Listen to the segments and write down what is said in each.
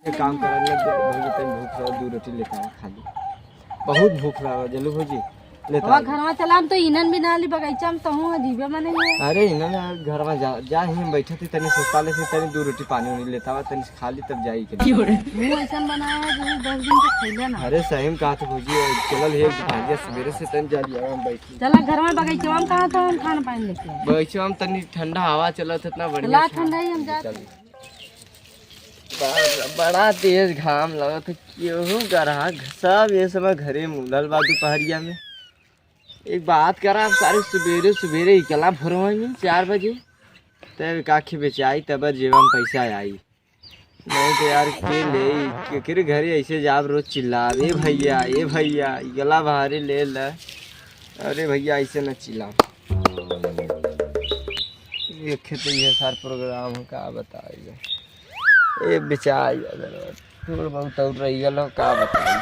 एक काम करने लग भौजी तन भूख लगा 2 रोटी लेता है खाली बहुत भूख लगा जल्लू भौजी लेता घर में चलाम तो इनन भी नाली बगीचा में तो हूं अजीबे मने अरे इन्होंने घर में जा ही बैठे थे तनी सोचताले से तनी 2 रोटी पानी नहीं लेता हुआ तनी खाली तब जाई के मुंह ऐसा बनाया है जैसे 10 दिन से खइला ना। अरे सही में कहा था भौजी चलल है भाजिया सवेरे से तनी जा लिया हम बैठी चला घर में बगीचा में कहां था हम खाना पानी लेके बगीचा में तनी ठंडा हवा चलत इतना बढ़िया ला ठंडा ही हम जाते बड़ा तेज घाम लगत है केहू गरहा सब ये समय घरे मुलल बा दोपहरिया में। एक बात करा सारे सवेरे सवेरे निकला भोरवा में 4 बजे तब काखी बेचाई तब जेबम पैसा आई नहीं तो यार के ले घरे ऐसे जाब रोज चिल्ला ए भैया गला भारी ले ल अरे भैया ऐसे न चिल्ला ये खेत ये सार प्रोग्राम का बताइए ए बेचाई थोड़ा बहुत और रही गलो का बताइए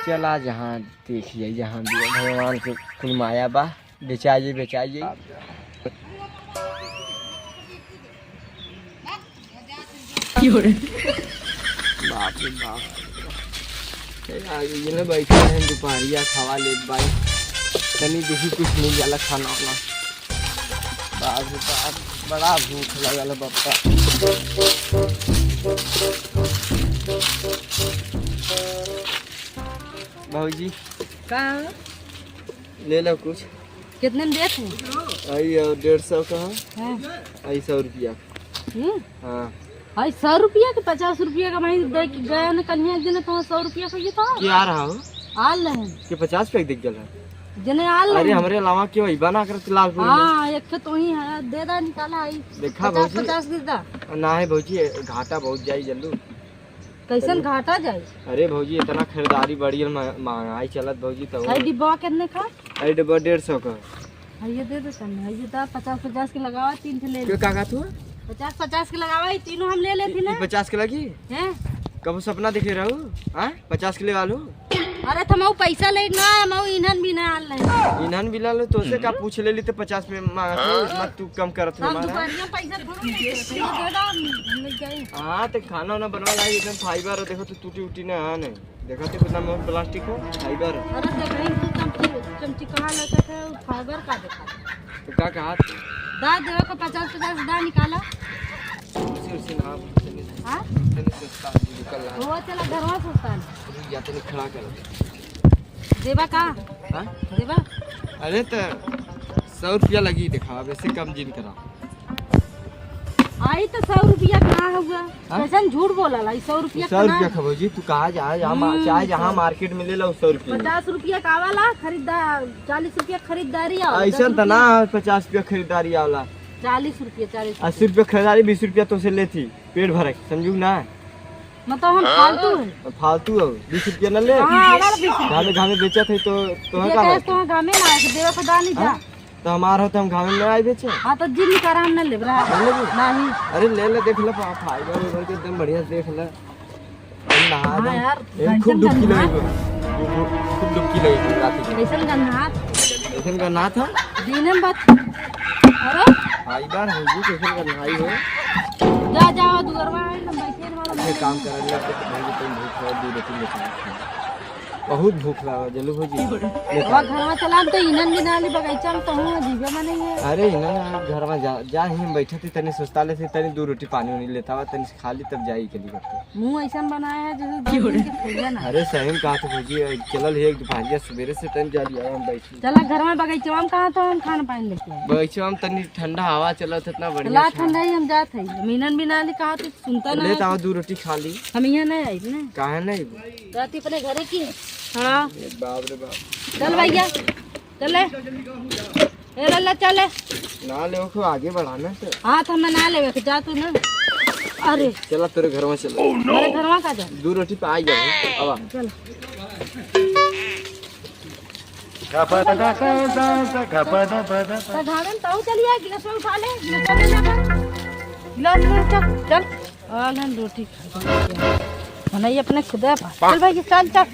चला जहाँ देखिए जहाँ भी भगवान के कुल माया बा बेचाइए बाप रे बाप ये बैठे हैं दोपहरिया खावा ले भाई तनी देखी कुछ नहीं जाला खाना वाला बाप रे बाप बड़ा भूख लगल बापा भौजी कहाँ ले लो कुछ कितने में देते हैं आई 150 का आई 100 रुपया हाँ आई 100 रुपया के 50 रुपया का मैं दे के गया ना कन्या दिन तो 100 रुपया का ये था क्या रहा हो आल रहे कि 50 पैक दिख गया जने आल अरे हमरे अलावा क्यों ही बना कर लालपुर में हां एक तो ही है दे दा निकाला आई देखा भौजी 50 दे दा ना है भौजी घाटा बहुत जाई जल्लू कैसन घाटा जाए अरे भौजी इतना खरीदारी बढ़ी महंगाई चलत भौजी तो आई डिब्बा कितने का आई डिब्बा 150 का ये दे दो तने ये दा 50 के लगावा 3 से ले क्यों का तू 50 के लगावा ये तीनों हम ले लेती ना 50 के लगी हैं कब सपना देखे रहू हां 50 के ले वालू अरे तो मैं पैसा ले ना मैं इन्हन भी ना आल रहे इन्हन भी ला लो तो से का पूछ ले ली तो 50 में मांगा तो मत तू कम करत हम हमारा दुकानिया पैसा थोड़ा दे दा हम गए हाँ तो खाना ना बनवा लाई एकदम फाइबर देखो तो टूटी उटी ना है नहीं देखो तो कितना में प्लास्टिक हो फाइबर अरे देख रही तू चमची कहाँ लगा था फाइबर का देखा तो क्या कहा दा देवे को 50 दा निकाला सिर ना हां तने सस्ता निकल रहा वो चला घरवा सोचता है या तने खड़ा कर देवा का हां देवा अरे तो 100 रुपया लगी दिखा वैसे कम जिन करा आई तो 100 रुपया कहाँ हुआ कैसन झूठ बोला ला 100 रुपया 100 रुपया खबो जी तू कहा जा चाहे जहाँ मार्केट में ले लो 100 रुपया 50 रुपया का वाला खरीदार 40 रुपया खरीदारी ऐसा तो ना 50 रुपया खरीदारी वाला 40 रुपया 40 80 रुपया खरीदारी 20 रुपया तो से लेती पेट भर समझू ना मतलब हम फालतू है फालतू हो 20 रुपया न ले घामे बेचा थे तो तो गामे ना देवा को दानी जा तो हमारा हो तो हम घामे में आए बेचे हाँ तो जिन कर हम न ले नहीं अरे ले ले देख ले फाइबर उधर के एकदम बढ़िया देख ले नहा यार खूब डुबकी लगी खूब डुबकी लगी रात की कैसन गन्नात कैसन का ना था दिन में बात अरे फाइबर हो जी कैसन का नहाई हो जा जाओ दुगरवा हम बैठे वाला काम करने लगे तो भूख लगा 2 रोटी लेके बहुत भूख लगा जल्लू भौजी घर में चलाम तो इनन भी नाली बगीचा में तो हूं अजीबे मने अरे इन्होंने घर में जा ही बैठे थे तनी सोचताले से तनी 2 रोटी पानी नहीं लेता हुआ तनी खाली तब जाई के लिए करते मुंह ऐसा बनाया है जैसे 10 दिन से खइला ना अरे सही में कहा था भौजी चलल है भाजिया सवेरे से तनी जा लिया हम बैठी चला घर में बगीचा में कहां तो हम खाना पानी लेके बगीचा में तनी ठंडा हवा चलत इतना बढ़िया ला ठंडा ही हम जात है मीनन भी नाली कहा तो सुनता ना लेता 2 रोटी खा ली हम यहाँ नहीं आई ना काहे नहीं रात अपने घरे की हाँ बाप रे बाप चल भैया चले ए लल्ला चले ना ले को आगे बढ़ाना से हाँ तो मैं ना लेवे जा तू ना अरे चला तेरे घर में चला मेरे घर में का जा 2 रोटी पे आ जाओ अब चल साधारण तो चलिए गिलास में उठा ले गिलास में चल चल आलन रोटी खा ये अपने खुदा चल भाई चल चल